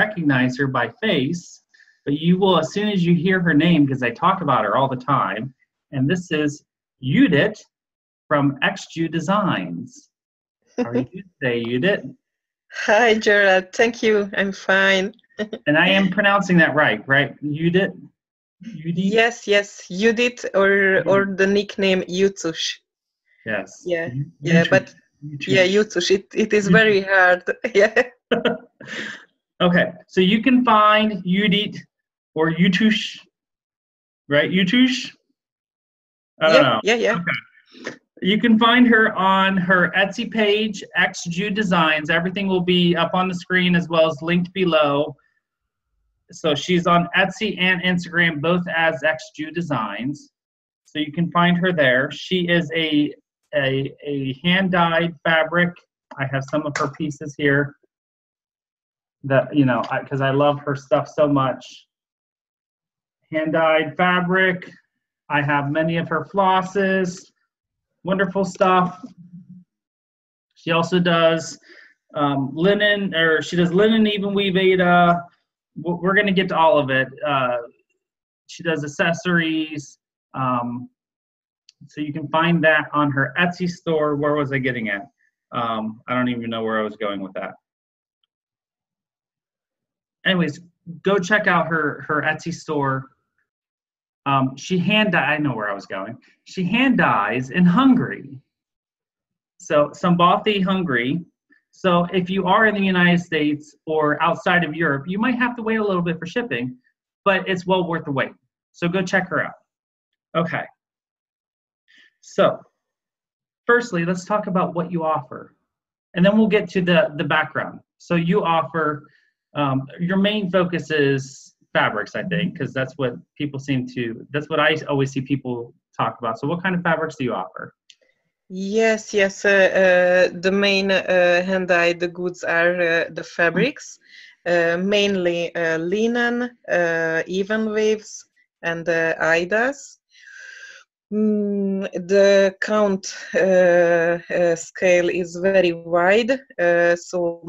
recognize her by face, but you will as soon as you hear her name, because I talk about her all the time. And this is Judith from xJuDesign. How are you today, Judith? Hi, Gerald. Thank you. I'm fine. And I am pronouncing that right? Judith? Yes, yes. Judith or the nickname Jutush. Yes. Yeah, yeah, but yeah, Jutush. It is very hard. Yeah. Okay, so you can find Judith or Jutush, right? Jutush? I don't know. Yeah. Okay. You can find her on her Etsy page, xJuDesign. Everything will be up on the screen as well as linked below. So she's on Etsy and Instagram, both as xJuDesign. So you can find her there. She is a hand-dyed fabric. I have some of her pieces here that, you know, because I love her stuff so much. Hand-dyed fabric. I have many of her flosses. Wonderful stuff. She also does linen, or she does linen even weave Ada. We're going to get to all of it. She does accessories. So you can find that on her Etsy store. Where was I getting at? I don't even know where I was going with that. Anyways, go check out her Etsy store. She hand dye, I know where I was going. She hand dyes in Hungary. So Szombathely, Hungary. So if you are in the United States or outside of Europe, you might have to wait a little bit for shipping, but it's well worth the wait. So go check her out. Okay. So firstly, let's talk about what you offer. And then we'll get to the background. So you offer, your main focus is fabrics, I think, because that's what people that's what I always see people talk about. So what kind of fabrics do you offer? Yes. The main hand-dyed goods are the fabrics, mainly linen, even waves, and Aidas. The count scale is very wide, so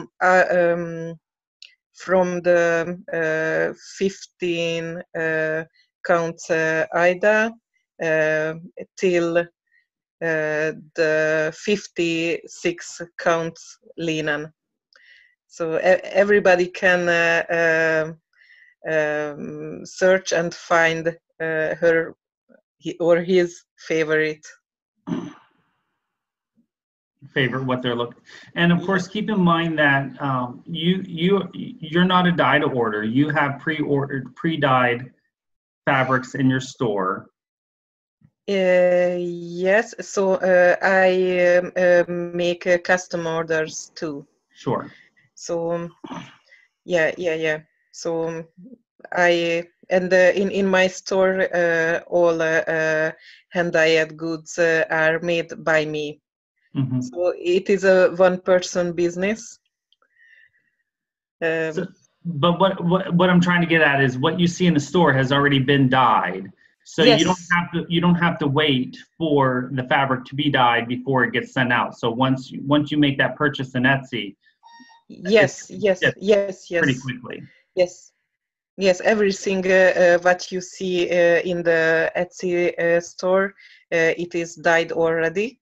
from the 15 counts Aida till the 56 counts linen. So everybody can search and find her or his favorite. What they're looking. And of course, keep in mind that you're not a dye to order. You have pre-dyed fabrics in your store. Yes, so I make custom orders too. Sure. So yeah. So in my store, all hand-dyed goods are made by me. Mm-hmm. So it is a one-person business. But what I'm trying to get at is what you see in the store has already been dyed. So yes. you don't have to wait for the fabric to be dyed before it gets sent out. So once you make that purchase in Etsy, yes, pretty quickly. Yes, everything what you see in the Etsy store, it is dyed already,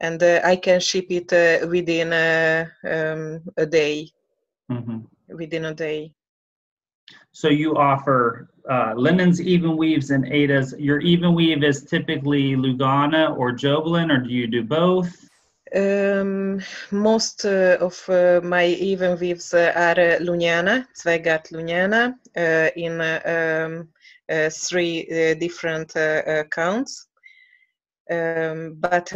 and I can ship it within a day. Mm-hmm. Within a day. So you offer linens, even weaves, and Aidas. Your even weave is typically Lugana or Joblin, or do you do both? Most of my even weaves are Lugnana, Zweigart Lugnana, in 3 different counts. But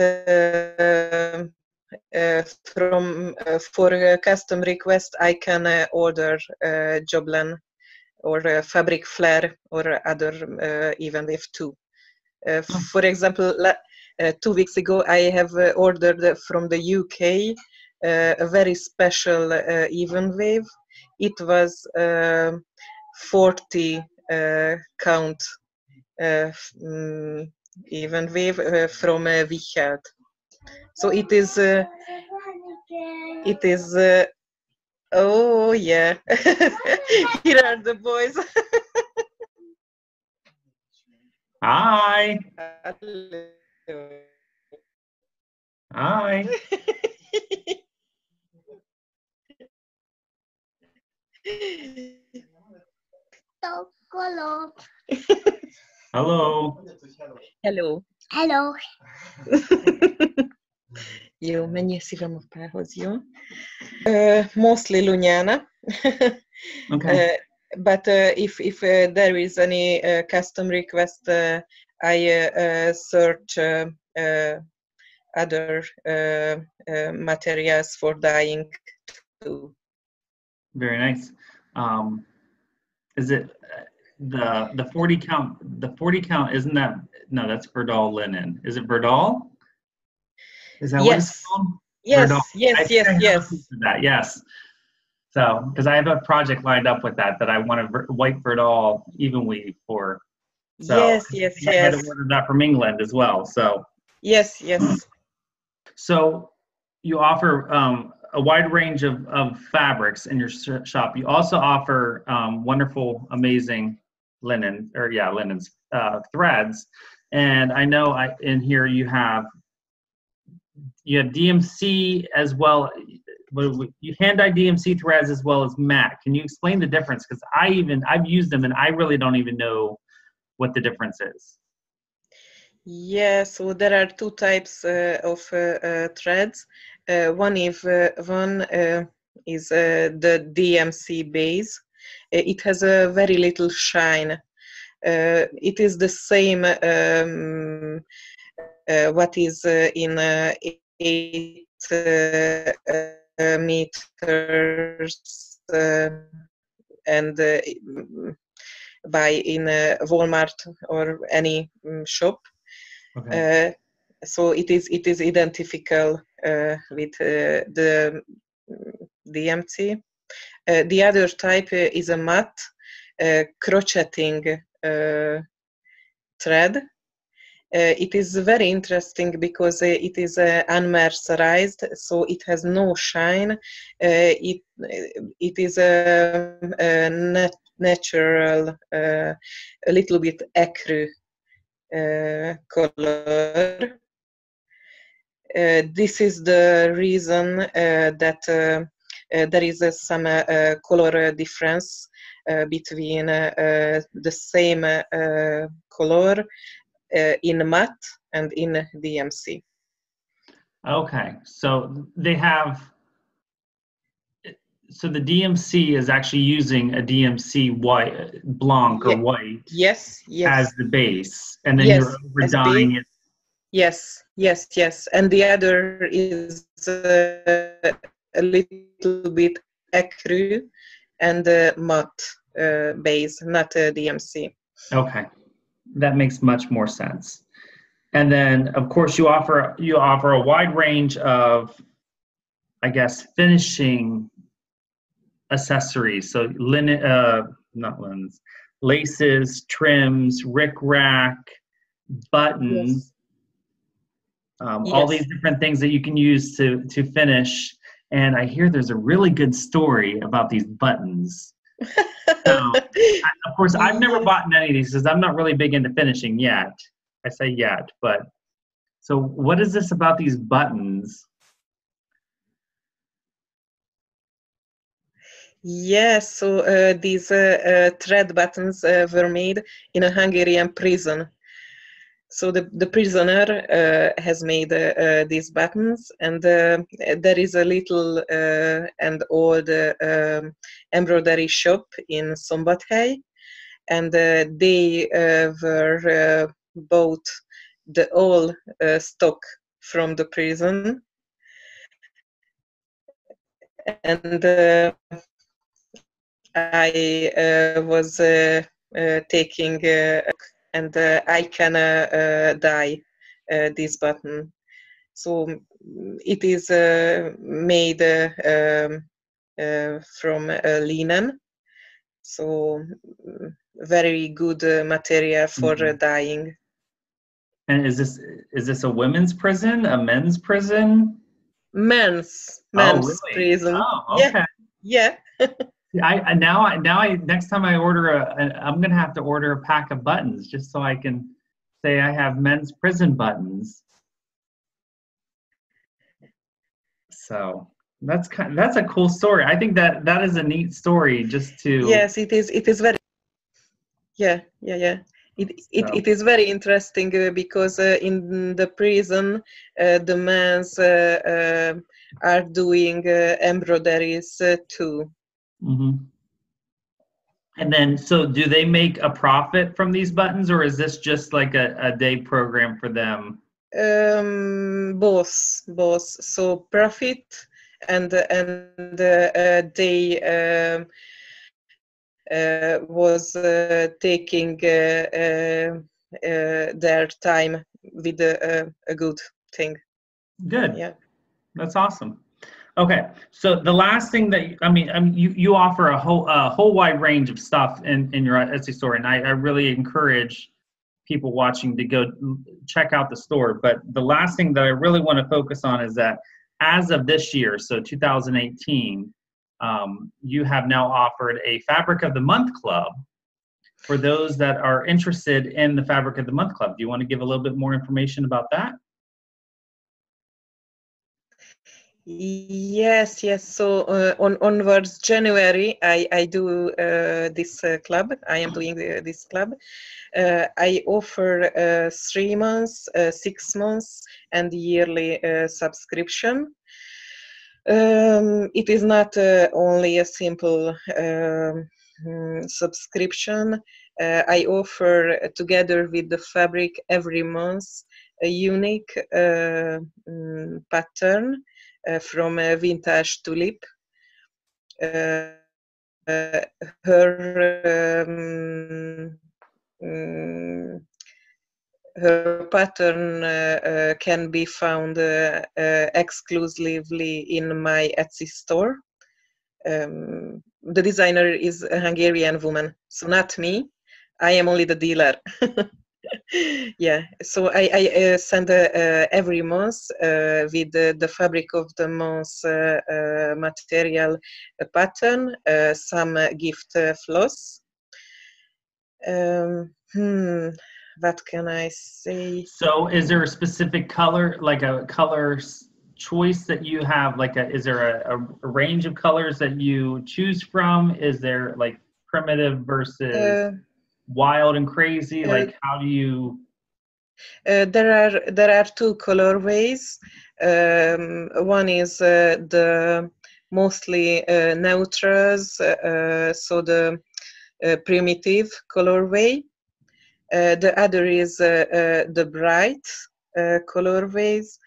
for custom request, I can order Joblin or fabric flare or other even weave too. For example, 2 weeks ago, I have ordered from the UK a very special even wave. It was 40 count even wave from Wichert. So it is Oh, yeah. Here are the boys. Hi. Hello. Hi. Hello. Hello. Hello. Hello. Jó, menjél szívem apához, jó? Mostly Lunyana. Okay. But if there is any custom request, I search other materials for dyeing too. Very nice. Is it the 40 count? The 40 count, isn't that, no, that's Verdal linen. Is it Verdal? Is that what it's called? Yes, Verdal. yes, I yes, think I have a yes. piece of that, yes. So, because I have a project lined up with that I want to white Verdal even weave for. So Yes, yes, I had yes. ordered that from England as well. So Yes, yes. So you offer a wide range of fabrics in your shop. You also offer wonderful, amazing linens, threads. And I know in here you have DMC as well. You hand dye DMC threads as well as matte. Can you explain the difference? Because I've used them and I really don't even know what the difference is. Yeah, so there are two types of threads. One is the DMC base. It has a very little shine. It is the same what is in 8 meters and buy in Walmart or any shop. Okay. So it is identical with the DMC. The other type is a matte crocheting thread. It is very interesting because it is unmercerized, so it has no shine. It is a natural, a little bit ecru color. This is the reason that there is some color difference between the same color in matte and in DMC. Okay, so they have. So the DMC is actually using a DMC white, blanc or white, yes, as the base, and then you're over dyeing it. Yes, yes, yes. And the other is a little bit ecru and matte base, not DMC. Okay, that makes much more sense. And then, of course, you offer a wide range of, I guess, finishing accessories. So linen, not linens, laces, trims, rickrack, buttons. Yes. All these different things that you can use to finish. And I hear there's a really good story about these buttons. So, of course, I've never bought any of these because I'm not really big into finishing yet. I say yet, but so what is this about these buttons? Yes, so these thread buttons were made in a Hungarian prison. So the prisoner has made these buttons, and there is a little and old embroidery shop in Buckeye, and they were bought the all stock from the prison, and I was taking and I can dye this button. So it is made from linen, so very good material for dyeing. And is this a women's prison, a men's prison? Men's Oh, really? prison. Oh, okay. Yeah. Next time I order I'm gonna have to order a pack of buttons just so I can say I have men's prison buttons. So that's a cool story. I think that is a neat story just to. Yes, it is. It is very. Yeah. It is very interesting because in the prison, the men's are doing embroideries too. Mm-hmm. And then, so do they make a profit from these buttons, or is this just like a day program for them? Both. So profit and they was taking their time with a good thing. Good. Yeah. That's awesome. Okay, so the last thing that you offer a whole wide range of stuff in your Etsy store, and I really encourage people watching to go check out the store. But the last thing that I really want to focus on is that as of this year, so 2018, you have now offered a Fabric of the Month Club for those that are interested in the Fabric of the Month Club. Do you want to give a little bit more information about that? Yes. So onwards January, I do this club. I am doing this club. I offer 3 months, 6 months, and yearly subscription. It is not only a simple subscription. I offer together with the fabric every month a unique pattern from a vintage tulip. Her pattern can be found exclusively in my Etsy store. The designer is a Hungarian woman, so not me. I am only the dealer. Yeah, so I send every month with the Fabric of the Month material pattern, some gift floss. What can I say? So is there a specific color, like a color choice that you have? Is there a range of colors that you choose from? Is there like primitive versus wild and crazy? Like, how do you? There are two colorways. One is the mostly neutrals, so the primitive colorway. The other is the bright colorways.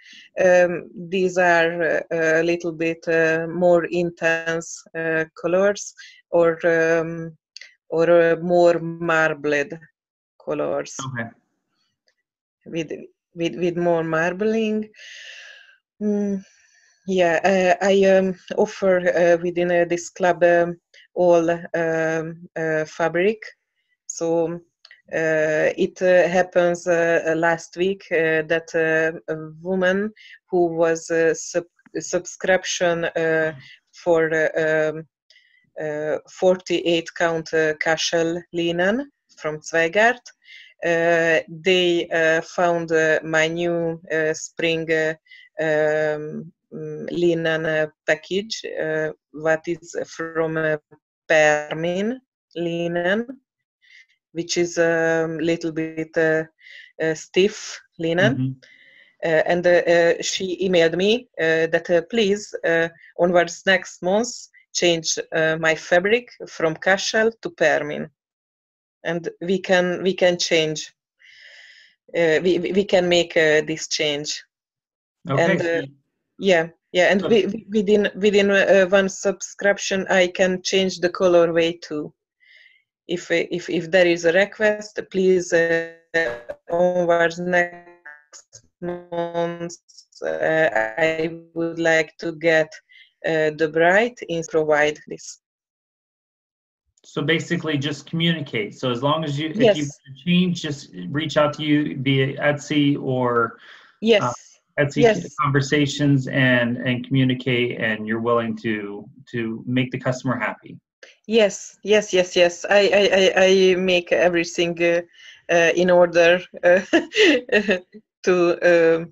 These are a little bit more intense colors, or more marbled colors. Okay. With more marbling. Yeah, I offer within this club all fabric. So it happens last week that a woman who was subscription for 48 count cashel linen from Zweigart. They found my new spring linen package, what is from Permin linen, which is a little bit stiff linen. And she emailed me that please, onwards next month, change my fabric from cashel to Permin. And we can change. We can make this change. Okay. And yeah, and within one subscription, I can change the colorway too. If there is a request, please onwards next month, I would like to get the bright and provide this. So basically, just communicate. So as long as Yes. if you change, just reach out to you via Etsy or yes. Etsy Yes. conversations and communicate, and you're willing to make the customer happy. Yes, yes, yes, yes. I make everything in order to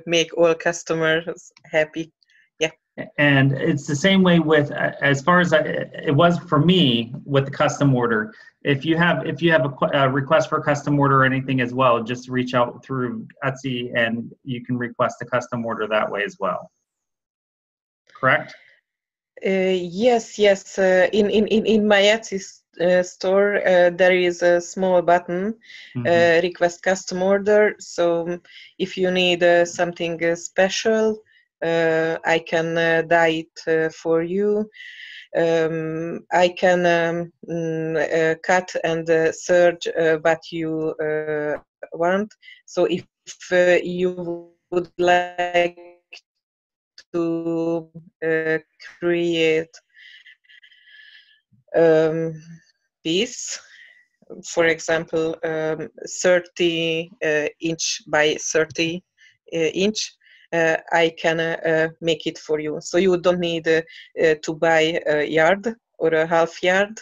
make all customers happy. Yeah. And it's the same way with, as far as it was for me with the custom order. If you have a request for a custom order or anything as well, just reach out through Etsy and you can request a custom order that way as well. Correct? Yes, yes. In my Etsy store, there is a small button, request custom order. So if you need something special, I can dye it for you. I can cut and search what you want. So if you would like to create piece, for example, 30 inch by 30 inch, I can make it for you. So you don't need to buy a yard or a half yard.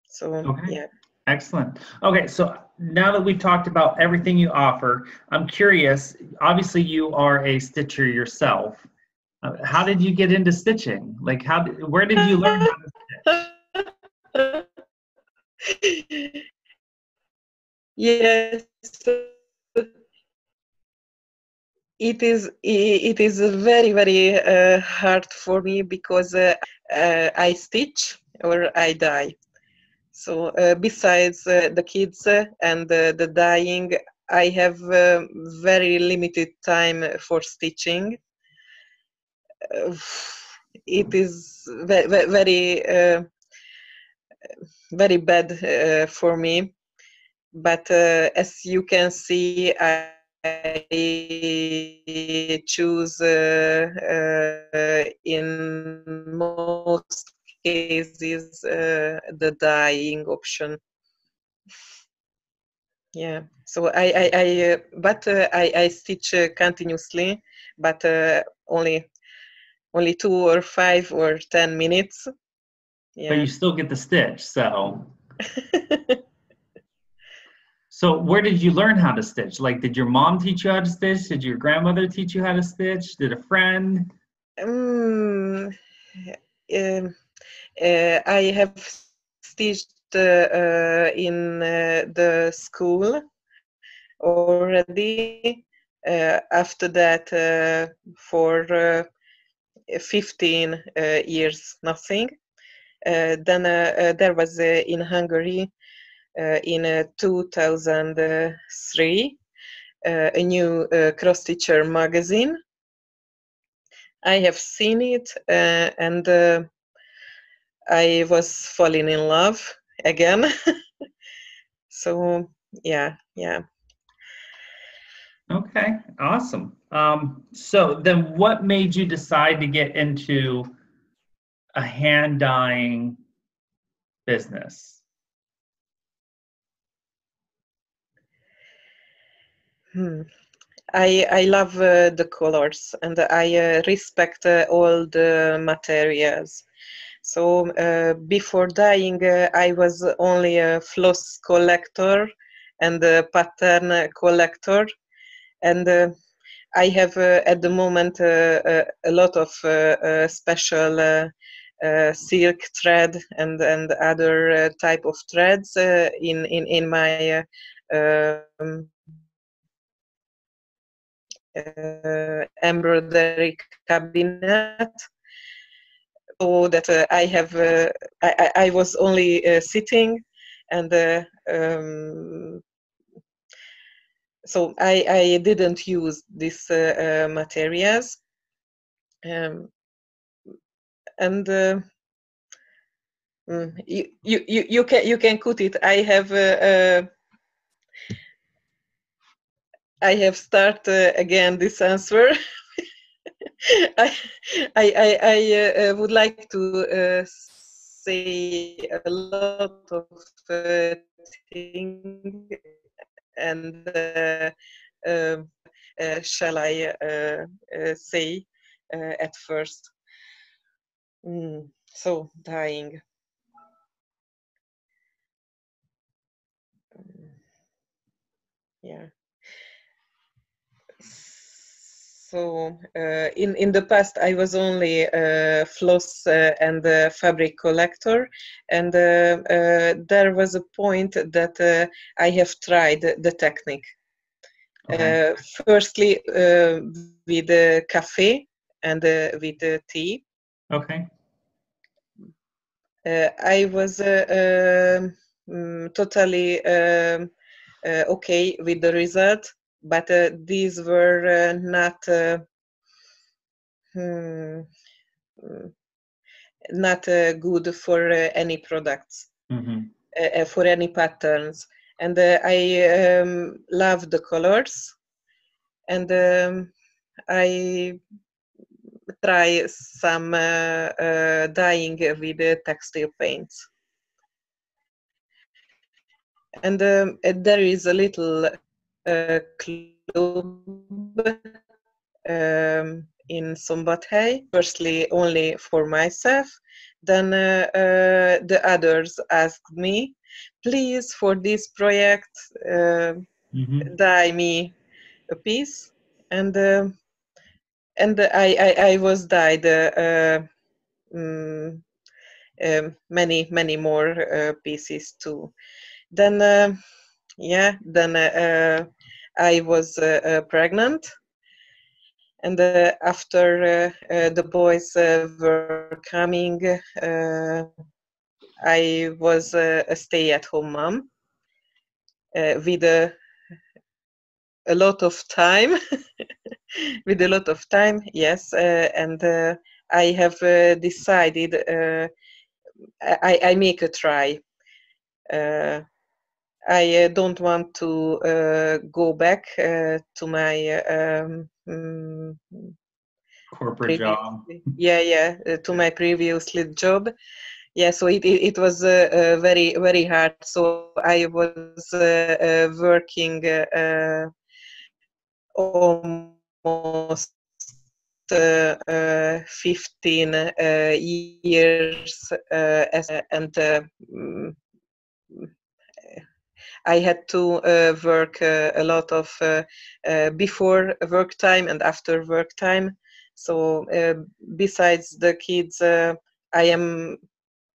So, okay. yeah. Excellent. Okay, so now that we've talked about everything you offer, I'm curious, obviously you are a stitcher yourself. How did you get into stitching? Like, where did you learn how to stitch? Yes, it is very, very hard for me because I stitch or I dye. So besides the kids and the dyeing, I have very limited time for stitching. It is very very bad for me. But as you can see, I choose in most cases the dyeing option. Yeah. So I stitch continuously, but only 2 or 5 or 10 minutes. Yeah. But you still get the stitch, so. So where did you learn how to stitch? Like, did your mom teach you how to stitch? Did your grandmother teach you how to stitch? Did a friend? I have stitched in the school already. After that, for 15 years, nothing. Then there was in Hungary in 2003 a new cross-stitcher magazine. I have seen it and I was falling in love again. So yeah. Okay, awesome. So then what made you decide to get into a hand dyeing business? I love the colors and I respect all the materials. So before dyeing, I was only a floss collector and a pattern collector, and I have at the moment a lot of special silk thread and other type of threads in my embroidery cabinet. So that I was only sitting, and so I didn't use these materials, and you can cut it. I have started again this answer. I would like to say a lot of things, and shall I say at first. So dyeing. Yeah. So in the past, I was only a floss and a fabric collector, and there was a point that I have tried the technique. Okay. Firstly, with cafe and with tea. Okay. I was totally okay with the result, but these were not not good for any products, for any patterns. And I love the colors, and I try some dyeing with textile paints. And there is a little club in Szombathely, firstly only for myself. Then the others asked me, please, for this project, dye me a piece. And I was dyed many more pieces too. Then then I was pregnant, and after the boys were coming, I was a stay-at-home mom with a lot of time, with a lot of time, yes, and I have decided I make a try. I don't want to go back to my Corporate job. to my previously job. Yeah, so it was very hard. So I was working almost 15 years and I had to work a lot of before work time and after work time. So besides the kids, I am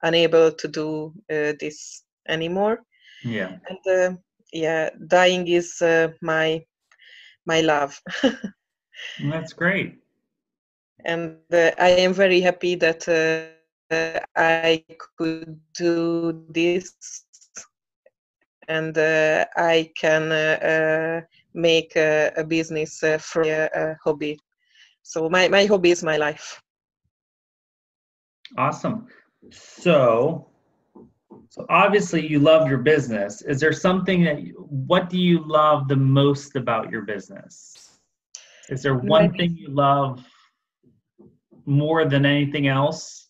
unable to do this anymore. Yeah. And yeah, dyeing is my love. That's great. And I am very happy that I could do this, and I can make a business from a hobby. So my hobby is my life. Awesome. So obviously you love your business. Is there something what do you love the most about your business? Is there one thing you love more than anything else?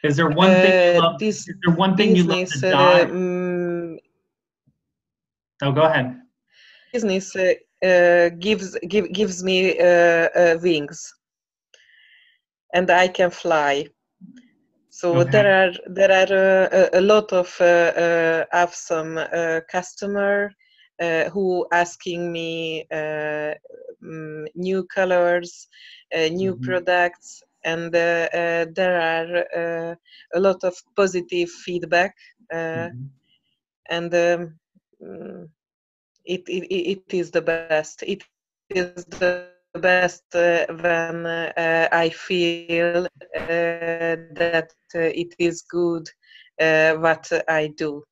Is there one thing you love? Is there one thing you love to dye? Oh, go ahead. Business gives me wings, and I can fly. So Okay. there are a lot of awesome customer who asking me new colors, new products, and there are a lot of positive feedback, and it is the best. It is the best when I feel that it is good what I do.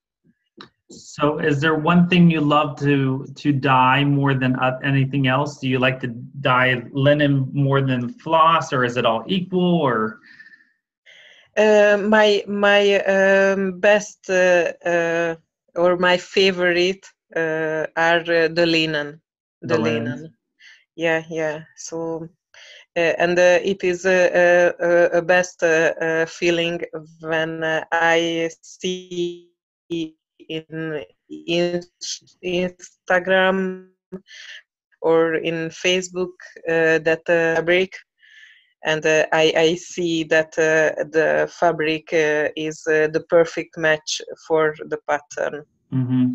So is there one thing you love to dye more than anything else? Do you like to dye linen more than floss, or is it all equal, or? My best or my favorite are the linen. The linen. Yeah. So and it is a best feeling when I see in Instagram or in Facebook that fabric, and I see that the fabric is the perfect match for the pattern. Mm-hmm.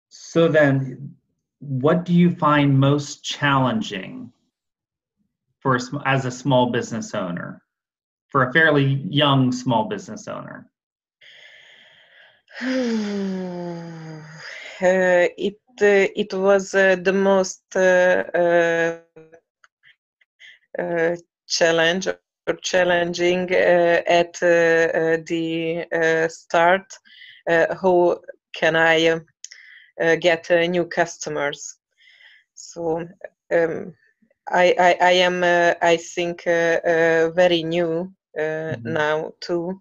So then, what do you find most challenging for as a small business owner, for a fairly young small business owner? It was the most challenge or challenging at the start. How can I get new customers? So I am I think very new now too.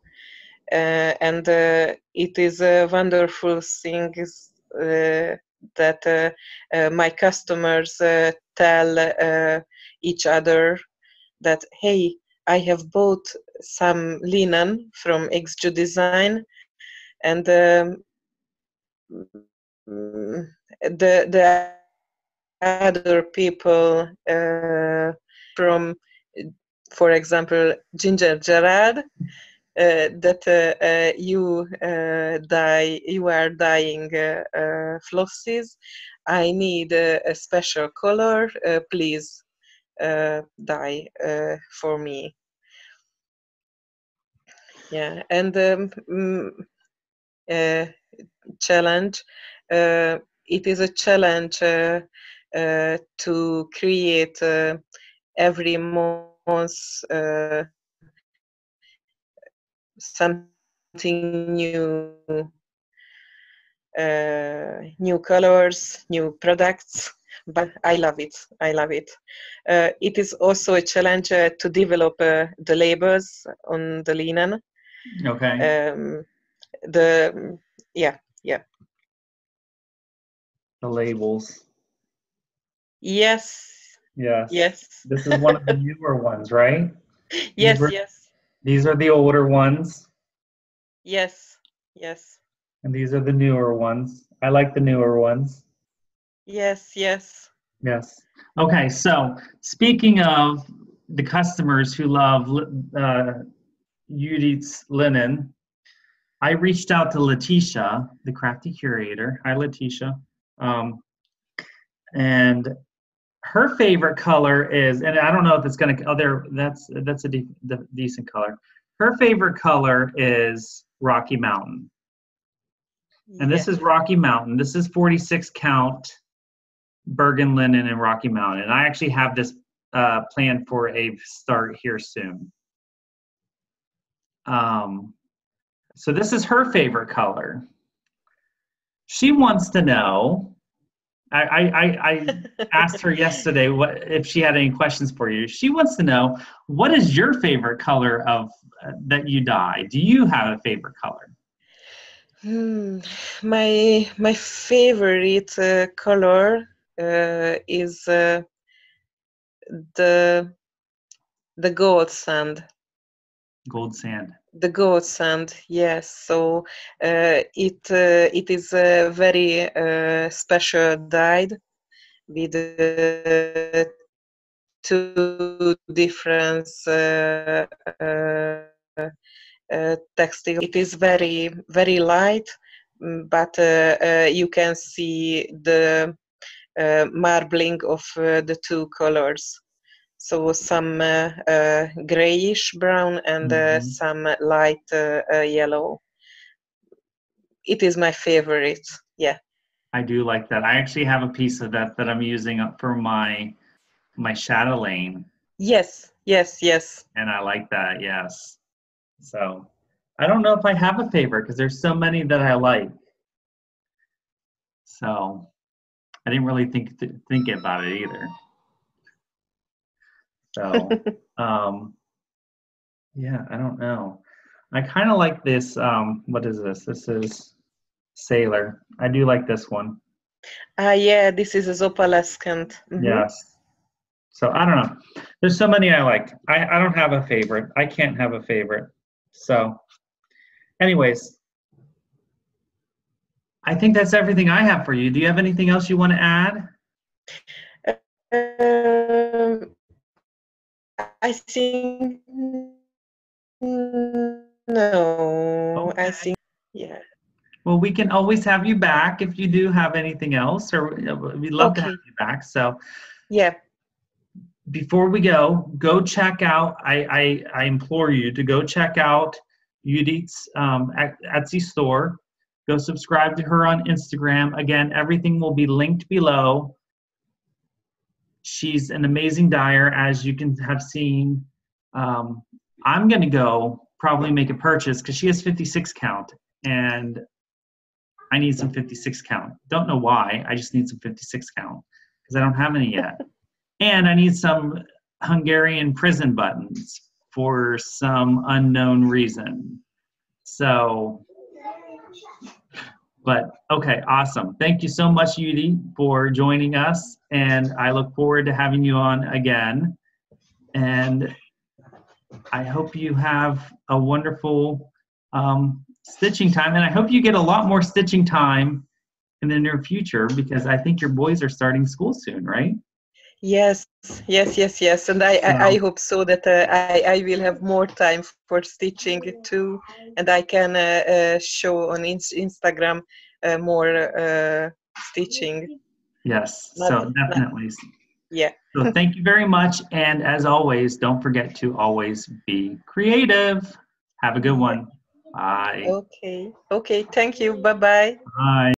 And it is a wonderful thing that my customers tell each other that, hey, I have bought some linen from xJuDesign, and the other people from, for example, Gerald, that you are dyeing flosses. I need a special color. Please dye for me. Yeah, and challenge. It is a challenge to create every month something new, new colors, new products, but I love it. I love it. It is also a challenge to develop the labels on the linen. Okay. Yeah. The labels. Yes. Yes. Yes. This is one of the newer ones, right? Yes. These are the older ones. Yes. And these are the newer ones. I like the newer ones. Yes. Yes. Okay, so speaking of the customers who love xJuDesign linen, I reached out to Letitia, the crafty curator. Hi, Letitia. And her favorite color is, and I don't know if it's going to, that's a decent color. Her favorite color is Rocky Mountain. And this is Rocky Mountain. This is 46 count Bergen linen in Rocky Mountain. And I actually have this planned for a start here soon. So this is her favorite color. She wants to know, I asked her yesterday if she had any questions for you. She wants to know, what is your favorite color of that you dye? Do you have a favorite color? My favorite color is the gold sand. Gold sand. The gold sand, yes. So it is a very special dyed with two different textile. It is very, very light, but you can see the marbling of the two colors. So some grayish brown and some light yellow. It is my favorite. Yeah. I do like that. I actually have a piece of that I'm using up for my chatelaine. Yes. And I like that. Yes. So I don't know if I have a favorite because there's so many that I like. So I didn't really think about it either. So yeah, I don't know. I kind of like this. What is this? This is Sailor. I do like this one. Yeah, this is a opalescent. Yes. So I don't know. There's so many I like. I don't have a favorite. I can't have a favorite. So Anyways, I think that's everything I have for you. Do you have anything else you want to add? I think no. Okay. I think yeah. Well, we can always have you back if you do have anything else, or we'd love to have you back. So yeah. Before we go check out. I implore you to go check out Judith's Etsy store. Go subscribe to her on Instagram. Again, everything will be linked below. She's an amazing dyer, as you can have seen. I'm going to go probably make a purchase because she has 56 count, and I need some 56 count. Don't know why. I just need some 56 count because I don't have any yet. And I need some Hungarian prison buttons for some unknown reason. So, but okay, awesome. Thank you so much, Judy, for joining us. And I look forward to having you on again. And I hope you have a wonderful stitching time. And I hope you get a lot more stitching time in the near future, because I think your boys are starting school soon, right? Yes. And I hope so that I will have more time for stitching too, and I can show on Instagram more stitching. Yes, so definitely. Yeah. So thank you very much. And as always, don't forget to always be creative. Have a good one. Bye. Okay. Thank you. Bye-bye. Bye.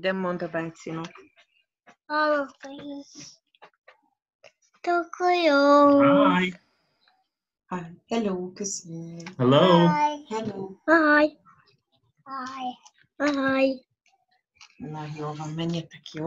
Nem mond a bácsinak. Hi. Hello, köszi. Hello. Hello. Hi. Hi. Hi. Na jó van, menjetek, jó?